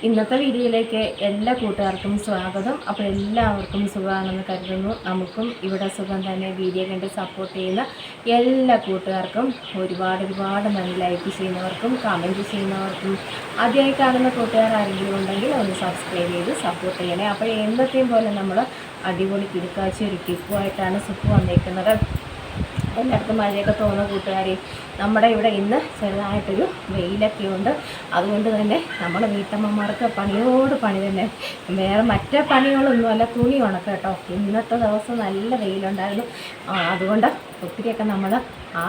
ഇന്നത്തെ വീഡിയോയിലേക്ക് എല്ലാ കൂട്ടുകാർക്കും സ്വാഗതം. അപ്പോൾ എല്ലാവർക്കും സുഖമാണെന്ന് കരുതുന്നു. നമുക്കും ഇവിടെ സുഖം തന്നെ. വീഡിയോ കണ്ട് സപ്പോർട്ട് ചെയ്യുന്ന എല്ലാ കൂട്ടുകാർക്കും ഒരുപാട് നന്ദി. ലൈക്ക് ചെയ്യുന്നവർക്കും കമൻറ്റ് ചെയ്യുന്നവർക്കും ആദ്യമായി കാണുന്ന കൂട്ടുകാർ ആരെങ്കിലും ഉണ്ടെങ്കിൽ ഒന്ന് സബ്സ്ക്രൈബ് ചെയ്ത് സപ്പോർട്ട് ചെയ്യണേ. അപ്പോൾ എന്നത്തെയും പോലെ നമ്മൾ അടിപൊളി കിടക്കാഴ്ച ഒരു ടിപ്പുമായിട്ടാണ് സുപ്പ് വന്നേക്കുന്നത്. എല്ലായിടത്തും മഴയൊക്കെ തോന്നുന്ന കൂട്ടുകാരെ, നമ്മുടെ ഇവിടെ ഇന്ന് ചെറുതായിട്ടൊരു വെയിലൊക്കെ ഉണ്ട്. അതുകൊണ്ട് തന്നെ നമ്മുടെ വീട്ടമ്മമാർക്ക് പണിയോട് പണി തന്നെ. വേറെ മറ്റേ പണികളൊന്നുമല്ല, തുണി ഉണക്കുക കേട്ടോ. ഇന്നത്തെ ദിവസം നല്ല വെയിലുണ്ടായിരുന്നു. അതുകൊണ്ട് ഒത്തിരിയൊക്കെ നമ്മൾ ആ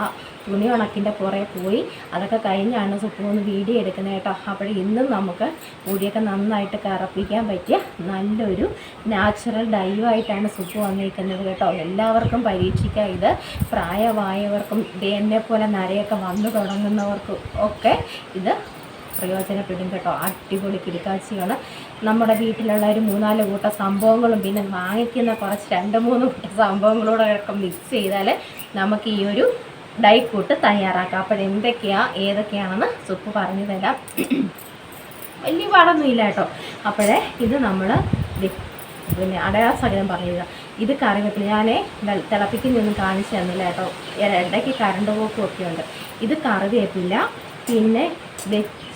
തുണി ഉണക്കിൻ്റെ പുറകെ പോയി. അതൊക്കെ കഴിഞ്ഞാണ് സുപ്പൂന്ന് വീഡിയോ എടുക്കുന്നത് കേട്ടോ. അപ്പോൾ ഇന്നും നമുക്ക് മുടിയൊക്കെ നന്നായിട്ട് കറപ്പിക്കാൻ പറ്റിയ നല്ലൊരു നാച്ചുറൽ ഡൈവായിട്ടാണ് സുപ്പ് വന്നിരിക്കുന്നത് കേട്ടോ. എല്ലാവർക്കും പരീക്ഷിക്കാം. ഇത് പ്രായമായവർക്കും എന്നെപ്പോലെ നരയൊക്കെ വന്നു തുടങ്ങുന്നവർക്കും ഒക്കെ ഇത് പ്രയോജനപ്പെടും കേട്ടോ. അടിപൊളി കിടക്കാഴ്ചയാണ്. നമ്മുടെ വീട്ടിലുള്ള ഒരു 3-4 കൂട്ടം സംഭവങ്ങളും പിന്നെ വാങ്ങിക്കുന്ന കുറച്ച് 2-3 കൂട്ടം സംഭവങ്ങളൂടെ ഒക്കെ മിക്സ് ചെയ്താൽ നമുക്ക് ഈ ഒരു ഡൈ കൂട്ട് തയ്യാറാക്കാം. അപ്പോൾ ഏതൊക്കെയാണെന്ന് സുപ്പ് പറഞ്ഞു തരാം. വലിയ പാടൊന്നുമില്ല കേട്ടോ. അപ്പോഴേ ഇത് നമ്മൾ പിന്നെ അടയാള സഹിതം പറയുക. ഇത് കറിവേപ്പില ഞാൻ തിളപ്പിക്കുന്നൊന്നും കാണിച്ചു തന്നില്ല കേട്ടോ. ഇടയ്ക്ക് കറണ്ട് പോക്കും ഒക്കെ ഉണ്ട്. ഇത് കറിവേപ്പില, പിന്നെ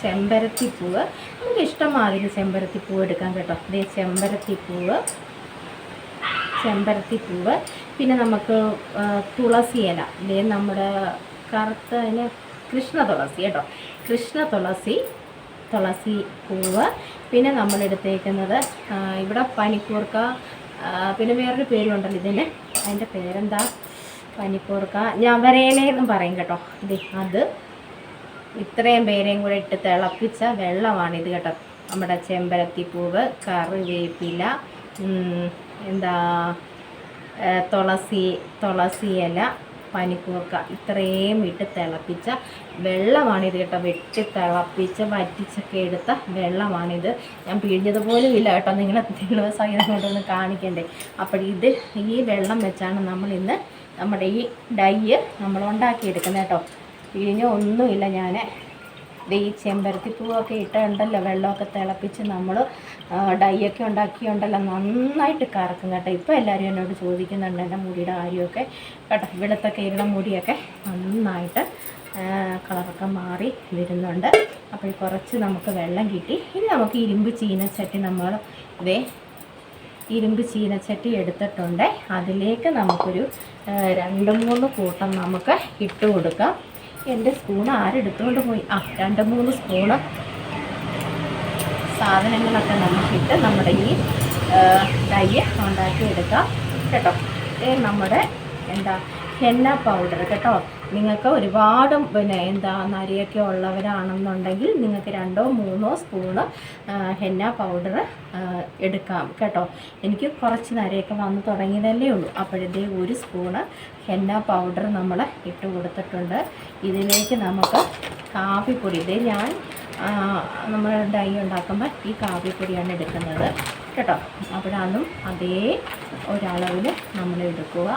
ചെമ്പരത്തിപ്പൂവ്. നമുക്ക് ഇഷ്ടമാതിരി ചെമ്പരത്തിപ്പൂവ് എടുക്കാം കേട്ടോ. ചെമ്പരത്തിപ്പൂവ്, പിന്നെ നമുക്ക് തുളസി ഇല, നമ്മുടെ കറുത്തതിന് കൃഷ്ണ തുളസി കേട്ടോ. തുളസി പൂവ്, പിന്നെ നമ്മളെടുത്തേക്കുന്നത് ഇവിടെ പനിക്കൂർക്ക, പിന്നെ വേറൊരു പേരുണ്ടല്ലോ ഇതിന്, അതിൻ്റെ പേരെന്താ, പനിക്കൂർക്ക ഞവരയിലെന്നും പറയും കേട്ടോ. അത് ഇത്രയും പേരെയും കൂടെ ഇട്ട് തിളപ്പിച്ച വെള്ളമാണിത് കേട്ടോ. നമ്മുടെ ചെമ്പരത്തിപ്പൂവ്, കറിവേപ്പില, തുളസി ഇല, പനിക്കൂർക്ക, ഇത്രയും ഇട്ട് തിളപ്പിച്ച വെള്ളമാണിത് കേട്ടോ. വെട്ടി തിളപ്പിച്ച് വറ്റിച്ചൊക്കെ എടുത്ത വെള്ളമാണിത്. ഞാൻ പിഴിഞ്ഞതുപോലും ഇല്ല കേട്ടോ. നിങ്ങളെ തെളിവ് സഹിതം കൊണ്ടൊന്ന് കാണിക്കണ്ടേ. അപ്പോൾ ഈ വെള്ളം വെച്ചാണ് നമ്മളിന്ന് നമ്മുടെ ഈ ഡൈ നമ്മൾ ഉണ്ടാക്കിയെടുക്കുന്നത് കേട്ടോ. പിഴിഞ്ഞോ ഒന്നുമില്ല. ഞാൻ ഈ ചെമ്പരത്തിപ്പൂവൊക്കെ ഇട്ടുണ്ടല്ലോ, വെള്ളമൊക്കെ തിളപ്പിച്ച് നമ്മൾ ഡൈയൊക്കെ ഉണ്ടാക്കിയുണ്ടല്ലോ, നന്നായിട്ട് കറക്കും കേട്ടോ. ഇപ്പോൾ എല്ലാവരും എന്നോട് ചോദിക്കുന്നുണ്ട് എൻ്റെ മുടിയുടെ കാര്യമൊക്കെ കേട്ടോ. വെളുത്തൊക്കെ ഇരുന്ന മുടിയൊക്കെ നന്നായിട്ട് കളറൊക്കെ മാറി വരുന്നുണ്ട്. അപ്പോൾ കുറച്ച് നമുക്ക് വെള്ളം കിട്ടി. ഇനി നമുക്ക് ഇരുമ്പ് ചീനച്ചട്ടി എടുത്തിട്ടുണ്ട്. അതിലേക്ക് നമുക്കൊരു 2-3 കൂട്ടം നമുക്ക് ഇട്ട് കൊടുക്കാം. എൻ്റെ സ്പൂൺ ആരെടുത്തുകൊണ്ട് പോയി? 2-3 സ്പൂണ് സാധനങ്ങളൊക്കെ നമുക്കിട്ട് നമ്മുടെ ഈ ഡൈ ഉണ്ടാക്കിയെടുക്കാം കേട്ടോ. നമ്മുടെ ഹെന്ന പൗഡർ കേട്ടോ. നിങ്ങൾക്ക് ഒരുപാട് നരയൊക്കെ ഉള്ളവരാണെന്നുണ്ടെങ്കിൽ നിങ്ങൾക്ക് 2-3 സ്പൂണ് ഹെന്ന പൗഡർ എടുക്കാം കേട്ടോ. എനിക്ക് കുറച്ച് നരയൊക്കെ വന്ന് തുടങ്ങിയതല്ലേ ഉള്ളൂ. അപ്പോഴത്തെ 1 സ്പൂണ് ഹെന്ന പൗഡർ നമ്മൾ ഇട്ട് കൊടുത്തിട്ടുണ്ട്. ഇതിലേക്ക് നമുക്ക് കാപ്പിപ്പൊടി, ഞാൻ നമ്മൾ ഡൈ ഉണ്ടാക്കുമ്പോൾ ഈ കാപ്പിപ്പൊടിയാണ് എടുക്കുന്നത് കേട്ടോ. അപ്പോഴതും അതേ ഒരളവിൽ നമ്മൾ എടുക്കുക.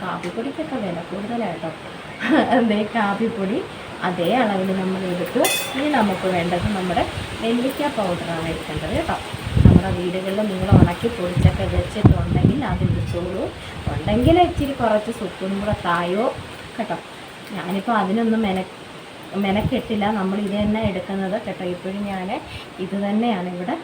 കാപ്പിപ്പൊടിക്കൊക്കെ വില കൂടുതലായിട്ടോ. കാപ്പിപ്പൊടി അതേ അളവിൽ നമ്മൾ എടുത്തു. ഇനി നമുക്ക് വേണ്ടത് നമ്മുടെ നെല്ലിക്ക പൗഡറാണ് എടുക്കേണ്ടത് കേട്ടോ. നമ്മുടെ വീടുകളിൽ നിങ്ങൾ ഉണക്കി പൊടിച്ചൊക്കെ വെച്ചിട്ടുണ്ടെങ്കിൽ അത് എടുത്തോളൂ. ഉണ്ടെങ്കിൽ ഇച്ചിരി കുറച്ച് സുപ്പും കൂടെ തായോ കേട്ടോ. ഞാനിപ്പോൾ അതിനൊന്നും മെനക്കെട്ടില്ല. നമ്മൾ ഇത് തന്നെ എടുക്കുന്നത് കേട്ടോ. ഇപ്പോഴും ഞാൻ ഇത് തന്നെയാണ് ഇവിടെ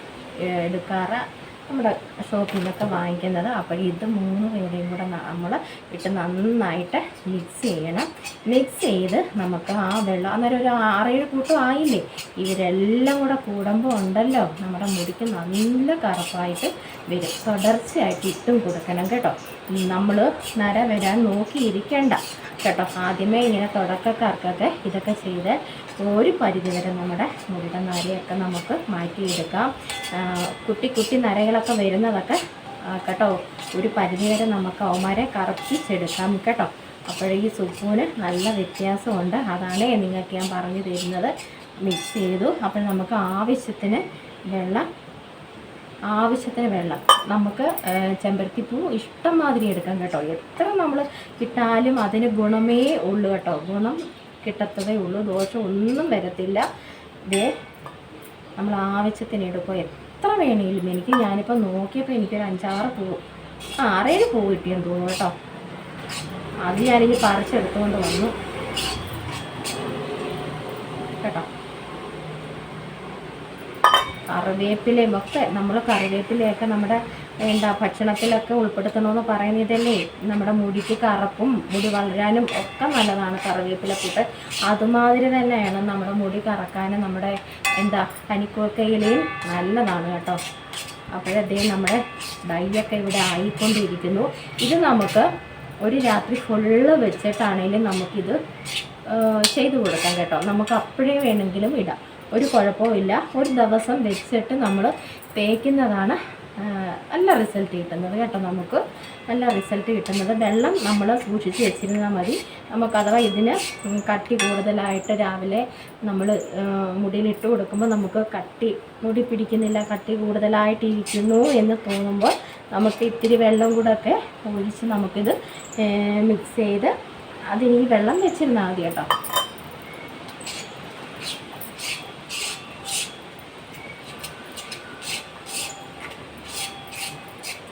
എടുക്കാറ്, നമ്മുടെ ഷോപ്പിൽ നിന്നൊക്കെ വാങ്ങിക്കുന്നത്. അപ്പോൾ ഇത് 3 പേരുടെയും കൂടെ നമ്മൾ ഇട്ട് നന്നായിട്ട് മിക്സ് ചെയ്യണം. മിക്സ് ചെയ്ത് നമുക്ക് ആ വെള്ളം അന്നേരം ഒരു 6-7 കൂട്ടം ആയില്ലേ. ഇവരെല്ലാം കൂടെ കൂടുമ്പോൾ ഉണ്ടല്ലോ, നമ്മുടെ മുടിക്ക് നല്ല കറുപ്പായിട്ട് വരും. തുടർച്ചയായിട്ട് ഇട്ടും കൊടുക്കണം കേട്ടോ. നമ്മൾ നര വരാൻ നോക്കിയിരിക്കേണ്ട കേട്ടോ. ആദ്യമേ ഇങ്ങനെ തുടക്കക്കാർക്കൊക്കെ ഇതൊക്കെ ചെയ്ത് ഒരു പരിധിവരെ നമ്മുടെ മുടിയുടെ നരയൊക്കെ നമുക്ക് മാറ്റിയെടുക്കാം. കുട്ടി നരകളൊക്കെ വരുന്നതൊക്കെ കേട്ടോ ഒരു പരിധിവരെ നമുക്ക് അവന്മാരെ കറപ്പിച്ചെടുക്കാം കേട്ടോ. അപ്പോൾ ഈ സുപ്പൂന് നല്ല വ്യത്യാസമുണ്ട്. അതാണ് നിങ്ങൾക്ക് ഞാൻ പറഞ്ഞു തരുന്നത്. മിക്സ് ചെയ്തു. അപ്പോൾ നമുക്ക് ആവശ്യത്തിന് വെള്ളം നമുക്ക് ചെമ്പരത്തിപ്പൂ ഇഷ്ടംമാതിരി എടുക്കാം കേട്ടോ. എത്ര നമ്മൾ ഇട്ടാലും അതിന് ഗുണമേ ഉള്ളൂ കേട്ടോ. ഗുണം കിട്ടത്തതേ ഉള്ളൂ, ദോഷം ഒന്നും വരത്തില്ല. നമ്മൾ ആവശ്യത്തിന് എടുക്കുക. എത്ര വേണേലും ഞാനിപ്പോൾ നോക്കിയപ്പോൾ എനിക്കൊരു 5-6 പൂവ് 6-7 പൂവ് കിട്ടിയെന്ന് തോന്നുന്നു കേട്ടോ. അത് ഞാനിനി പറിച്ചെടുത്തുകൊണ്ട് വന്നു കേട്ടോ. കറിവേപ്പിലയൊക്കെ കറിവേപ്പിലയൊക്കെ നമ്മുടെ ഭക്ഷണത്തിലൊക്കെ ഉൾപ്പെടുത്തണമെന്ന് പറയുന്നതല്ലേ. നമ്മുടെ മുടിക്ക് കറുപ്പും മുടി വളരാനും ഒക്കെ നല്ലതാണ് കറിവേപ്പിലക്കൂട്ട്. അതുമാതിരി തന്നെയാണ് നമ്മുടെ മുടി കറക്കാനും നമ്മുടെ പനിക്കൂർക്കയിലയും നല്ലതാണ് കേട്ടോ. അപ്പോഴതേ നമ്മുടെ ഡൈയൊക്കെ ഇവിടെ ആയിക്കൊണ്ടിരിക്കുന്നു. ഇത് നമുക്ക് ഒരു രാത്രി ഫുള്ള് വെച്ചിട്ടാണെങ്കിലും നമുക്കിത് ചെയ്തു കൊടുക്കാം കേട്ടോ. നമുക്ക് അപ്പോഴേ വേണമെങ്കിലും ഇടാം, ഒരു കുഴപ്പമില്ല. ഒരു ദിവസം വെച്ചിട്ട് നമ്മൾ തേക്കുന്നതാണ് നല്ല റിസൾട്ട് കിട്ടുന്നത് കേട്ടോ. നമുക്ക് നല്ല റിസൾട്ട് കിട്ടുന്നത്. വെള്ളം നമ്മൾ സൂക്ഷിച്ച് വെച്ചിരുന്നാൽ മതി. നമുക്ക് അഥവാ ഇതിന് കട്ടി കൂടുതലായിട്ട് രാവിലെ നമ്മൾ മുടിയിലിട്ട് കൊടുക്കുമ്പോൾ നമുക്ക് മുടി പിടിക്കുന്നില്ല, കട്ടി കൂടുതലായിട്ടിരിക്കുന്നു എന്ന് തോന്നുമ്പോൾ നമുക്ക് ഇത്തിരി വെള്ളം കൂടെ ഒക്കെ ഒഴിച്ച് നമുക്കിത് മിക്സ് ചെയ്ത് അതിന് ഈ വെള്ളം വെച്ചിരുന്നാൽ മതി കേട്ടോ.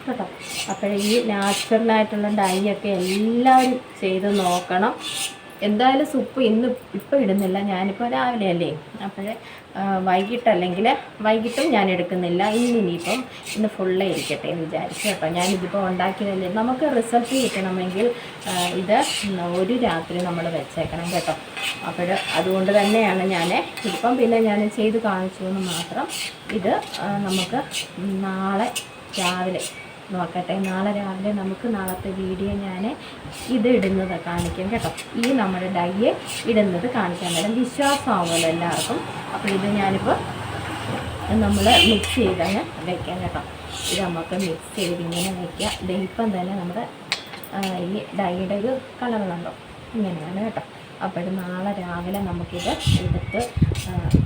കേട്ടോ. അപ്പോൾ ഈ നാച്ചുറലായിട്ടുള്ള ഡൈ ഒക്കെ എല്ലാവരും ചെയ്ത് നോക്കണം. എന്തായാലും സൂപ്പ് ഇപ്പോൾ ഇടുന്നില്ല, ഞാനിപ്പോൾ രാവിലെ അല്ലേ. അപ്പോൾ വൈകിട്ടും ഞാൻ എടുക്കുന്നില്ല. ഇന്ന് ഫുള്ളേ ഇരിക്കട്ടെ എന്ന് വിചാരിച്ചു കേട്ടോ. ഞാനിതിപ്പോൾ ഉണ്ടാക്കിയതല്ലേ. നമുക്ക് റിസൾട്ട് കിട്ടണമെങ്കിൽ ഇത് ഒരു രാത്രി നമ്മൾ വെച്ചേക്കണം കേട്ടോ. അതുകൊണ്ട് തന്നെയാണ് പിന്നെ ഞാൻ ചെയ്ത് കാണിച്ചു എന്ന് മാത്രം. ഇത് നമുക്ക് നാളെ രാവിലെ നോക്കട്ടെ. നാളെ രാവിലെ നമുക്ക് നാളത്തെ വീഡിയോ ഞാൻ ഇത് ഇടുന്നത് കാണിക്കാം കേട്ടോ. ഈ നമ്മുടെ ഡൈയെ ഇടുന്നത് കാണിക്കാൻ നേരം വിശ്വാസമാവുമല്ലോ എല്ലാവർക്കും. അപ്പോൾ ഇത് ഞാനിപ്പോൾ നമ്മൾ മിക്സ് ചെയ്തങ്ങ് വയ്ക്കാം കേട്ടോ. ഇത് നമുക്ക് മിക്സ് ചെയ്ത് ഇങ്ങനെ വയ്ക്കാം. ഇപ്പം തന്നെ നമ്മുടെ ഈ ഡൈയുടെ ഒരു കളർ കണ്ടോ, ഇങ്ങനെയാണ് കേട്ടോ. അപ്പോൾ നാളെ രാവിലെ നമുക്കിത് എടുത്ത്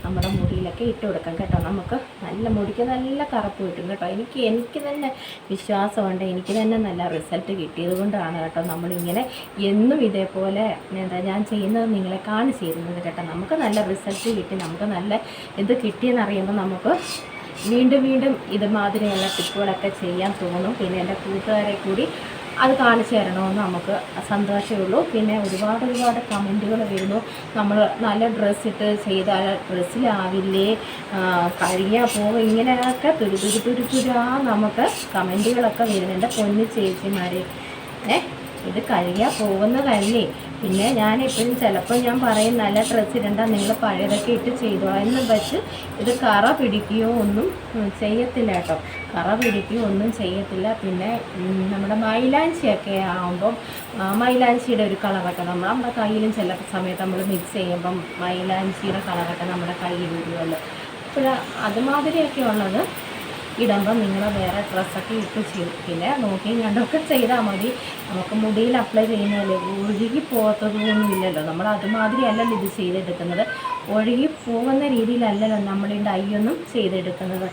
നമ്മുടെ മുടിയിലൊക്കെ ഇട്ട് കൊടുക്കാം കേട്ടോ. നമുക്ക് മുടിക്ക് നല്ല കറുപ്പ് കിട്ടും കേട്ടോ. എനിക്ക് തന്നെ വിശ്വാസമുണ്ട്. എനിക്ക് തന്നെ നല്ല റിസൾട്ട് കിട്ടിയത് കൊണ്ടാണ് കേട്ടോ നമ്മളിങ്ങനെ എന്നും ഇതേപോലെ ഞാൻ ചെയ്യുന്നത് നിങ്ങളെ കാണിച്ചു തരുന്നത് കേട്ടോ. നമുക്ക് നല്ല റിസൾട്ട് കിട്ടി, നമുക്ക് നല്ല ഇത് കിട്ടിയെന്നറിയുമ്പോൾ നമുക്ക് വീണ്ടും ഇതുമാതിരിയുള്ള ടിപ്പുകളൊക്കെ ചെയ്യാൻ തോന്നും. പിന്നെ എൻ്റെ കൂട്ടുകാരെ കൂടി അത് കാണിച്ചു തരണമെന്ന് നമുക്ക് സന്തോഷമുള്ളൂ. പിന്നെ ഒരുപാട് കമൻറ്റുകൾ വരുന്നു. നമ്മൾ നല്ല ഡ്രസ്സ് ഇട്ട് ചെയ്താൽ ഡ്രസ്സിലാവില്ലേ, കഴിയാൻ പോകും, ഇങ്ങനെയൊക്കെ തുരുതുരാ നമുക്ക് കമൻറ്റുകളൊക്കെ വരുന്നുണ്ട്. പൊന്നു ചേച്ചിമാരെ, ഇത് കഴിയാൻ പോകുന്നതല്ലേ. പിന്നെ ഞാൻ എപ്പോഴും ചിലപ്പോൾ ഞാൻ പറയും നല്ല ഡ്രസ്സ് ഇടണ്ട, നിങ്ങൾ പഴയതൊക്കെ ഇട്ട് ചെയ്തോളാം എന്ന് വെച്ച് ഇത് കറ പിടിക്കുകയോ ഒന്നും ചെയ്യത്തില്ല കേട്ടോ. കറ പിടിക്കുകയോ ഒന്നും ചെയ്യത്തില്ല. പിന്നെ നമ്മുടെ മൈലാഞ്ചിയൊക്കെ ആകുമ്പം മൈലാഞ്ചിയുടെ ഒരു കളറൊക്കെ നമ്മുടെ കയ്യിലും ചില സമയത്ത് നമ്മൾ മിക്സ് ചെയ്യുമ്പം മൈലാഞ്ചിയുടെ കളറൊക്കെ നമ്മുടെ കയ്യിൽ വരുമല്ലോ. അപ്പോൾ അതുമാതിരിയൊക്കെ ഉള്ളത് ഇടുമ്പോൾ നിങ്ങൾ വേറെ ഡ്രസ്സൊക്കെ ഇട്ട് ചെയ്യും. പിന്നെ നോക്കിയും കണ്ടൊക്കെ ചെയ്താൽ മതി. നമുക്ക് മുടിയിൽ അപ്ലൈ ചെയ്യുന്നതല്ലേ, ഒഴുകി പോകത്തതൊന്നും ഇല്ലല്ലോ. നമ്മൾ അതുമാതിരി അല്ലല്ലോ ഇത് ചെയ്തെടുക്കുന്നത്. ഒഴുകി പോകുന്ന രീതിയിലല്ലല്ലോ നമ്മൾ ഈ ഡൈ ഒന്നും ചെയ്തെടുക്കുന്നത്.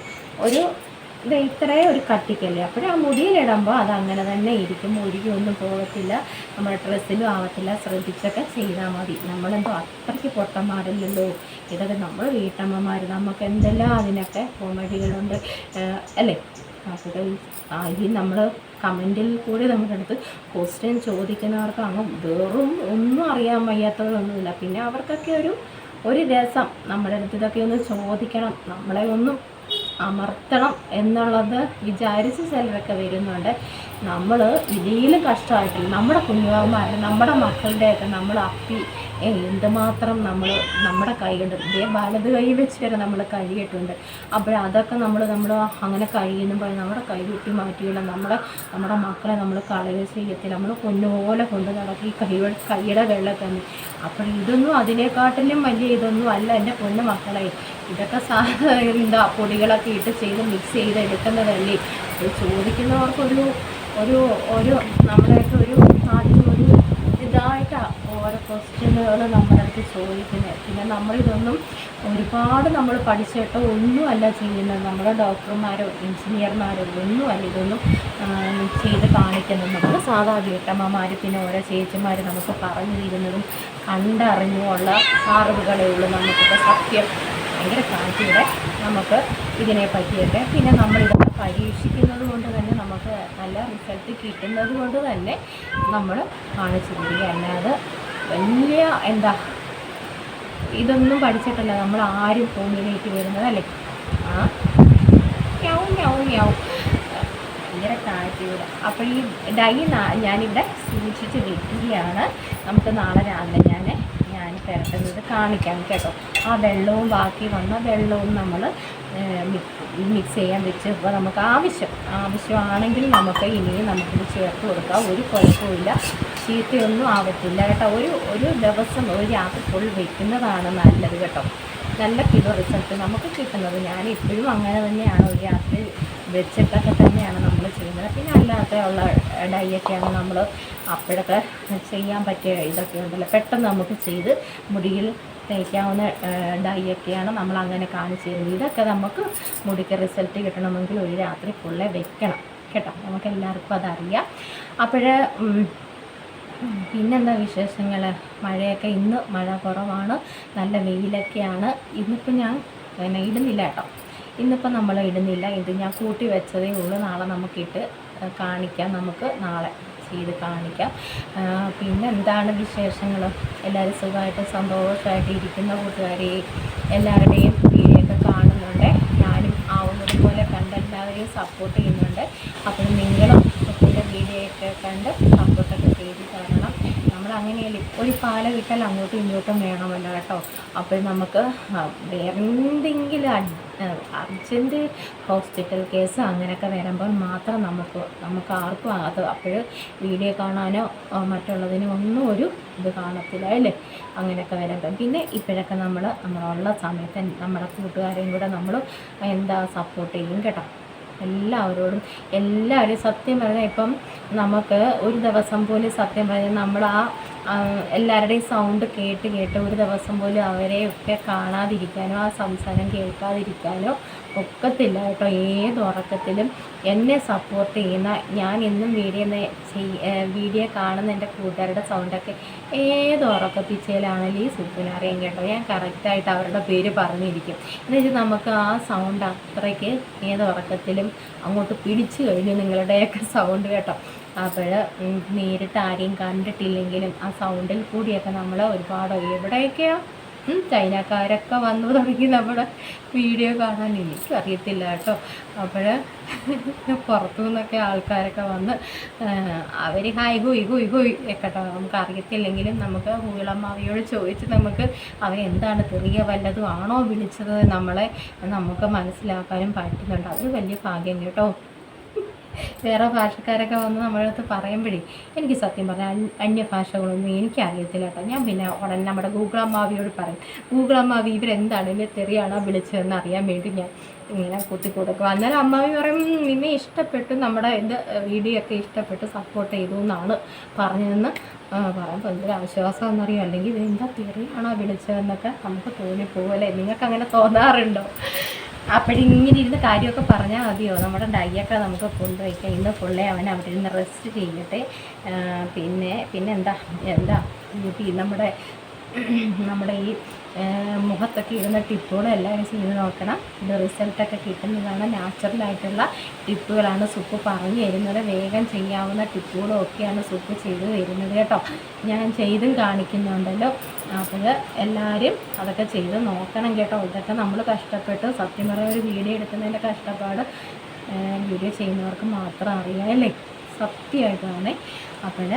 ഇത്രയും ഒരു കട്ടിക്കല്ലേ. അപ്പോൾ ആ മുടിയിലിടുമ്പോൾ അതങ്ങനെ തന്നെ ഇരിക്കും, ഒഴുകിയൊന്നും പോകത്തില്ല, നമ്മുടെ ഡ്രസ്സിലും ആവത്തില്ല. ശ്രദ്ധിച്ചൊക്കെ ചെയ്താൽ മതി. നമ്മളെന്തോ അത്രയ്ക്ക് പൊട്ടന്മാരില്ലല്ലോ. ഇതൊക്കെ നമ്മൾ വീട്ടമ്മമാർ, നമുക്ക് എന്തെല്ലാം അതിനൊക്കെ കോമഡികളുണ്ട് അല്ലേ. അപ്പോൾ ഈ നമ്മൾ കമൻറ്റിൽ കൂടി നമ്മുടെ അടുത്ത് ക്വസ്റ്റ്യൻ ചോദിക്കുന്നവർക്ക് അങ്ങ് വെറും ഒന്നും അറിയാൻ വയ്യാത്തതൊന്നുമില്ല. പിന്നെ അവർക്കൊക്കെ ഒരു രസം നമ്മുടെ അടുത്ത് ഇതൊക്കെ ഒന്ന് ചോദിക്കണം, നമ്മളെ ഒന്നും അമർത്തണം എന്നുള്ളത് വിചാരിച്ച് ചിലരൊക്കെ വരുന്നുണ്ട്. നമ്മൾ ഇതിലും കഷ്ടമായിട്ടില്ല. നമ്മുടെ കുഞ്ഞുമാരുടെ നമ്മുടെ മക്കളുടെയൊക്കെ നമ്മൾ എന്തുമാത്രം നമ്മുടെ കൈ കൊണ്ട് വലത് കൈ വെച്ച് വരെ നമ്മൾ കഴുകിയിട്ടുണ്ട്. അപ്പോൾ അതൊക്കെ നമ്മൾ അങ്ങനെ കഴിയുമ്പോൾ നമ്മുടെ കൈ കുട്ടി മാറ്റിയില്ല. നമ്മുടെ മക്കളെ നമ്മൾ കളയുക ചെയ്യത്തില്ല. നമ്മൾ പൊന്നുപോലെ കൊണ്ട് നടക്കി കൈയുടെ വെള്ളം തന്നെ. അപ്പോൾ ഇതൊന്നും അതിനെക്കാട്ടിലും വലിയ ഇതൊന്നും അല്ല എൻ്റെ പൊന്നു മക്കളെ. ഇതൊക്കെ പൊടികളൊക്കെ ഇട്ട് ചെയ്ത് മിക്സ് ചെയ്ത് എടുക്കുന്നതല്ലേ. അത് ചോദിക്കുന്നവർക്കൊരു നമ്മുടെയൊക്കെ ആദ്യം ഇതായിട്ടാണ് ഓരോ ക്വസ്റ്റ്യനുകൾ നമ്മുടെ അടുത്ത് ചോദിക്കുന്നത്. പിന്നെ നമ്മളിതൊന്നും ഒരുപാട് നമ്മൾ പഠിച്ചിട്ടോ ഒന്നുമല്ല ചെയ്യുന്നത്. നമ്മുടെ ഡോക്ടർമാരോ എഞ്ചിനീയർമാരോ ഒന്നുമല്ല ഇതൊന്നും ചെയ്ത് കാണിക്കുന്നത്. നമ്മൾ സാധാ വീട്ടമ്മമാർ പിന്നെ ഓരോ ചേച്ചിമാർ നമുക്ക് പറഞ്ഞു തരുന്നതും കണ്ടറിഞ്ഞുള്ള അറിവുകളേ ഉള്ളൂ നമുക്കിപ്പോൾ സത്യം. ഭയങ്കര താല്പര്യം നമുക്ക് ഇതിനെ പറ്റിയൊക്കെ. പിന്നെ നമ്മളിതൊക്കെ പരീക്ഷിക്കുന്നത് കൊണ്ട് തന്നെ നമുക്ക് നല്ല റിസൾട്ട് കിട്ടുന്നത് കൊണ്ട് തന്നെ നമ്മൾ കാണിച്ചിരിക്കുക. അല്ലാതെ വലിയ ഇതൊന്നും പഠിച്ചിട്ടല്ല നമ്മൾ ആരും ഭൂമിയിലേക്ക് വരുന്നത് അല്ലേ. മ്യാവും മ്യാവും മ്യാവും ഭയങ്കര താല്പര്യം. അപ്പോൾ ഈ ഡൈ ഞാനിവിടെ സൂക്ഷിച്ച് വെക്കുകയാണ്. നമുക്ക് നാളെ രാവിലെ ഞാൻ പുരട്ടുന്നത് കാണിക്കാം കേട്ടോ. ആ വെള്ളവും ബാക്കി വന്ന വെള്ളവും നമ്മൾ മിക്സ് ചെയ്യാൻ വെച്ച് ഇപ്പോൾ നമുക്ക് ആവശ്യമാണെങ്കിൽ നമുക്ക് ഇനിയും നമുക്കിത് ചേർത്ത് കൊടുക്കാം. ഒരു കുഴപ്പമില്ല, ചീത്തയൊന്നും ആവത്തില്ല കേട്ടോ. ഒരു ദിവസം ഒരു രാത്രി ഫുൾ വെക്കുന്നതാണ് നല്ലത് കേട്ടോ. നല്ല റിസൾട്ട് നമുക്ക് കിട്ടുന്നത്. ഞാൻ ഇപ്പോഴും അങ്ങനെ തന്നെയാണ്, ഒരു രാത്രി വെച്ചിട്ടൊക്കെ തന്നെയാണ് നമ്മൾ ചെയ്യുന്നത്. പിന്നെ അല്ലാത്ത ഡൈയൊക്കെയാണ് നമ്മൾ അപ്പോഴൊക്കെ ചെയ്യാൻ പറ്റിയ ഇതൊക്കെ ഉണ്ടല്ലോ, പെട്ടെന്ന് നമുക്ക് ചെയ്ത് മുടിയിൽ തേക്കാവുന്ന ഡൈയൊക്കെയാണ് നമ്മൾ അങ്ങനെ കാണിച്ചു തരുന്നത്. ഇതൊക്കെ നമുക്ക് മുടിക്ക് റിസൾട്ട് കിട്ടണമെങ്കിൽ ഒരു രാത്രി ഫുള്ളേ വെക്കണം കേട്ടോ. നമുക്ക് എല്ലാവർക്കും അതറിയാം. പിന്നെന്താ വിശേഷങ്ങൾ? മഴയൊക്കെ ഇന്ന് മഴ കുറവാണ്, നല്ല വെയിലൊക്കെയാണ്. ഇന്നിപ്പോൾ ഞാൻ ഇടുന്നില്ല കേട്ടോ. ഇന്നിപ്പോൾ നമ്മൾ ഇടുന്നില്ല, ഇത് ഞാൻ കൂട്ടി വെച്ചതേ ഉള്ളൂ. നാളെ നമുക്കിട്ട് കാണിക്കാം, നമുക്ക് നാളെ ചെയ്ത് കാണിക്കാം. പിന്നെ എന്താണ് വിശേഷങ്ങൾ? എല്ലാവരും സുഖമായിട്ട് സന്തോഷമായിട്ട് ഇരിക്കുന്ന കൂട്ടുകാരെ എല്ലാവരുടെയും വീഡിയോ ഒക്കെ കാണുന്നുണ്ട്. ഞാനും ആവുന്നത് പോലെ കണ്ട് എല്ലാവരെയും സപ്പോർട്ട് ചെയ്യുന്നുണ്ട്. അപ്പോൾ നിങ്ങളും കുട്ടിയുടെ വീഡിയോ ഒക്കെ കണ്ട് സപ്പോർട്ടൊക്കെ ചെയ്ത് തരണം. നമ്മളങ്ങനെയല്ല, ഒരു പാല കിട്ടാൽ അങ്ങോട്ടും ഇങ്ങോട്ടും വേണമല്ലോ കേട്ടോ. അപ്പോൾ നമുക്ക് വേറെ എന്തെങ്കിലും അർജൻറ്റ് ഹോസ്പിറ്റൽ കേസ് അങ്ങനെയൊക്കെ വരുമ്പോൾ മാത്രം നമുക്ക് ആർക്കും അത് അപ്പോൾ വീഡിയോ കാണാനോ മറ്റുള്ളതിനോ ഒന്നും ഒരു ഇത് കാണത്തില്ല അല്ലേ. അങ്ങനെയൊക്കെ വരുമ്പം പിന്നെ ഇപ്പോഴൊക്കെ നമ്മളുള്ള സമയത്ത് നമ്മുടെ കൂട്ടുകാരെയും കൂടെ നമ്മൾ സപ്പോർട്ട് ചെയ്യും കേട്ടോ. എല്ലാവരും സത്യം പറഞ്ഞാൽ ഇപ്പം നമുക്ക് ഒരു ദിവസം പോലും സത്യം പറഞ്ഞാൽ നമ്മൾ എല്ലാവരുടെയും സൗണ്ട് കേട്ട് ഒരു ദിവസം പോലും അവരെയൊക്കെ കാണാതിരിക്കാനോ ആ സംസാരം കേൾക്കാതിരിക്കാനോ ഒക്കത്തില്ല കേട്ടോ. ഏത് ഉറക്കത്തിലും എന്നെ സപ്പോർട്ട് ചെയ്യുന്ന, ഞാൻ എന്നും വീഡിയോ കാണുന്ന എൻ്റെ കൂട്ടുകാരുടെ സൗണ്ടൊക്കെ ഏത് ഉറക്കപ്പിച്ചയിലാണെങ്കിലും ഈ സുപ്പിനറിയാം കേട്ടോ. ഞാൻ കറക്റ്റായിട്ട് അവരുടെ പേര് പറഞ്ഞിരിക്കും. എന്നുവെച്ചാൽ നമുക്ക് ആ സൗണ്ട് അത്രയ്ക്ക് ഏത് ഉറക്കത്തിലും അങ്ങോട്ട് പിടിച്ചു കഴിഞ്ഞു നിങ്ങളുടെയൊക്കെ സൗണ്ട് കേട്ടോ. അപ്പോൾ നേരിട്ട് ആരെയും കണ്ടിട്ടില്ലെങ്കിലും ആ സൗണ്ടിൽ കൂടിയൊക്കെ നമ്മൾ ഒരുപാട് എവിടെയൊക്കെയോ ചൈനക്കാരൊക്കെ വന്നു തുടങ്ങി നമ്മുടെ വീഡിയോ കാണാൻ. എനിക്കും അറിയത്തില്ല കേട്ടോ. അപ്പോൾ പുറത്തു നിന്നൊക്കെ ആൾക്കാരൊക്കെ വന്ന് അവർ ഹായ് ഹോയ് കേട്ടോ. നമുക്ക് അറിയത്തില്ലെങ്കിലും നമുക്ക് ഹൂളമ്മാവിയോട് ചോദിച്ച് നമുക്ക് അവരെന്താണ് തെറിയ വല്ലതും ആണോ വിളിച്ചത് നമുക്ക് മനസ്സിലാക്കാനും പറ്റുന്നുണ്ട്. അതൊരു വലിയ ഭാഗ്യം കേട്ടോ. വേറെ ഭാഷക്കാരൊക്കെ വന്ന് നമ്മുടെ അടുത്ത് പറയുമ്പോഴേ എനിക്ക് സത്യം പറഞ്ഞാൽ അന്യഭാഷകളൊന്നും എനിക്കറിയത്തില്ല കേട്ടോ. ഞാൻ പിന്നെ ഉടനെ നമ്മുടെ ഗൂഗിളമ്മാവിയോട് പറയും, ഗൂഗിളമ്മാവി ഇവരെന്താണ് എന്നെ തെറിയാണോ വിളിച്ചതെന്ന് അറിയാൻ വേണ്ടി ഞാൻ ഇങ്ങനെ കുത്തിക്കൊടുക്കും. അന്നേരം അമ്മാവി പറയും നിന്നെ ഇഷ്ടപ്പെട്ടു, നമ്മുടെ വീഡിയോ ഒക്കെ ഇഷ്ടപ്പെട്ട് സപ്പോർട്ട് ചെയ്തു എന്നാണ് പറഞ്ഞതെന്ന് പറയുമ്പോൾ എന്തൊരു ആശ്വാസം എന്നറിയാം. അല്ലെങ്കിൽ ഇതെന്താ തെറിയാണോ വിളിച്ചതെന്നൊക്കെ നമുക്ക് തോന്നിപ്പോകല്ലേ. നിങ്ങൾക്ക് അങ്ങനെ തോന്നാറുണ്ടോ? അപ്പോഴിങ്ങനെ ഇരുന്ന് കാര്യമൊക്കെ പറഞ്ഞാൽ മതിയോ? നമ്മുടെ ഡൈയൊക്കെ നമുക്ക് കൊണ്ടുവയ്ക്കാം. ഇന്ന് ഫുള്ളേ അവൻ അവിടെ ഇരുന്ന് റെസ്റ്റ് ചെയ്യട്ടെ. പിന്നെ എന്താ നമ്മുടെ ഈ മുഖത്തൊക്കെ ഇടുന്ന ടിപ്പുകൾ എല്ലാവരും ചെയ്ത് നോക്കണം. ഇത് റിസൾട്ടൊക്കെ കിട്ടുന്നതാണ്. നാച്ചുറലായിട്ടുള്ള ടിപ്പുകളാണ് സുപ്പ് പറഞ്ഞു തരുന്നത്. വേഗം ചെയ്യാവുന്ന ടിപ്പുകളും ഒക്കെയാണ് സുപ്പ് ചെയ്ത് തരുന്നത് കേട്ടോ. ഞാൻ ചെയ്തും കാണിക്കുന്നുണ്ടല്ലോ. അപ്പോൾ എല്ലാവരും അതൊക്കെ ചെയ്ത് നോക്കണം കേട്ടോ. ഇതൊക്കെ നമ്മൾ കഷ്ടപ്പെട്ട് സത്യം പറയാൻ ഒരു വീഡിയോ എടുക്കുന്നതിൻ്റെ കഷ്ടപ്പാട് വീഡിയോ ചെയ്യുന്നവർക്ക് മാത്രം അറിയാമല്ലേ, സത്യമായിട്ടാണ്. അപ്പോൾ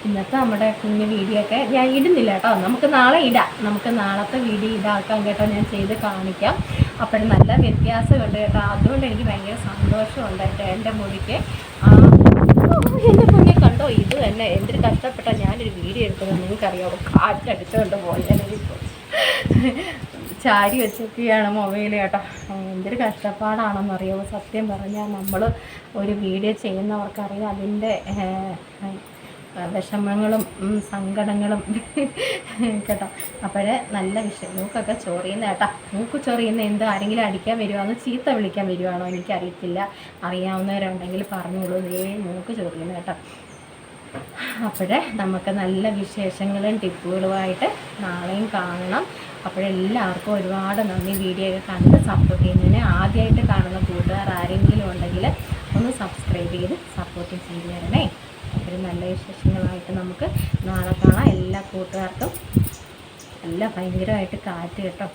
ഇന്നത്തെ നമ്മുടെ കുഞ്ഞു വീഡിയോ ഒക്കെ ഞാൻ ഇടുന്നില്ല കേട്ടോ. നമുക്ക് നാളെ ഇടാം. നമുക്ക് നാളത്തെ വീഡിയോ ഇതാക്കാം കേട്ടോ. ഞാൻ ചെയ്ത് കാണിക്കാം. അപ്പോഴും നല്ല വ്യത്യാസമുണ്ട് കേട്ടോ. അതുകൊണ്ട് എനിക്ക് ഭയങ്കര സന്തോഷമുണ്ട് കേട്ടോ. എൻ്റെ മുടിക്ക് എൻ്റെ കുഞ്ഞെ കണ്ടോ, ഇത് തന്നെ എന്തൊരു കഷ്ടപ്പെട്ടാൽ ഞാനൊരു വീഡിയോ എടുക്കുന്നത് നിങ്ങൾക്കറിയാമോ. കാറ്റടിച്ചുകൊണ്ട് പോയാലിപ്പോൾ ചാരി വെച്ചൊക്കെയാണ് മൊബൈൽ കേട്ടോ. എന്തൊരു കഷ്ടപ്പാടാണെന്നറിയാമോ. സത്യം പറഞ്ഞാൽ നമ്മൾ ഒരു വീഡിയോ ചെയ്യുന്നവർക്കറിയാം അതിൻ്റെ വിഷമങ്ങളും സങ്കടങ്ങളും കേട്ടോ. അപ്പോൾ നല്ല മൂക്കൊക്കെ ചൊറിയുന്ന കേട്ടോ. മൂക്ക് ചൊറിയുന്ന ആരെങ്കിലും അടിക്കാൻ വരുവാണോ ചീത്ത വിളിക്കാൻ വരുവാണോ എനിക്കറിയത്തില്ല. അറിയാവുന്നവരുണ്ടെങ്കിൽ പറഞ്ഞോളൂ. മൂക്ക് ചൊറിയുന്ന കേട്ടോ. അപ്പോൾ നമുക്ക് നല്ല വിശേഷങ്ങളും ടിപ്പുകളുമായിട്ട് നാളെയും കാണണം. അപ്പോഴെല്ലാവർക്കും ഒരുപാട് നന്ദി. വീഡിയോ ഒക്കെ കണ്ട് സപ്പോർട്ട് ചെയ്യുന്നതിന്. ആദ്യമായിട്ട് കാണുന്ന കൂട്ടുകാർ ആരെങ്കിലും ഉണ്ടെങ്കിൽ ഒന്ന് സബ്സ്ക്രൈബ് ചെയ്ത് സപ്പോർട്ട് ചെയ്ത് തരണേ. ഒരു നല്ല വിശേഷങ്ങളായിട്ട് നമുക്ക് നാളെ കാണാം. എല്ലാ കൂട്ടുകാർക്കും നല്ല ഭയങ്കരമായിട്ട് കാറ്റ് കേട്ടോ.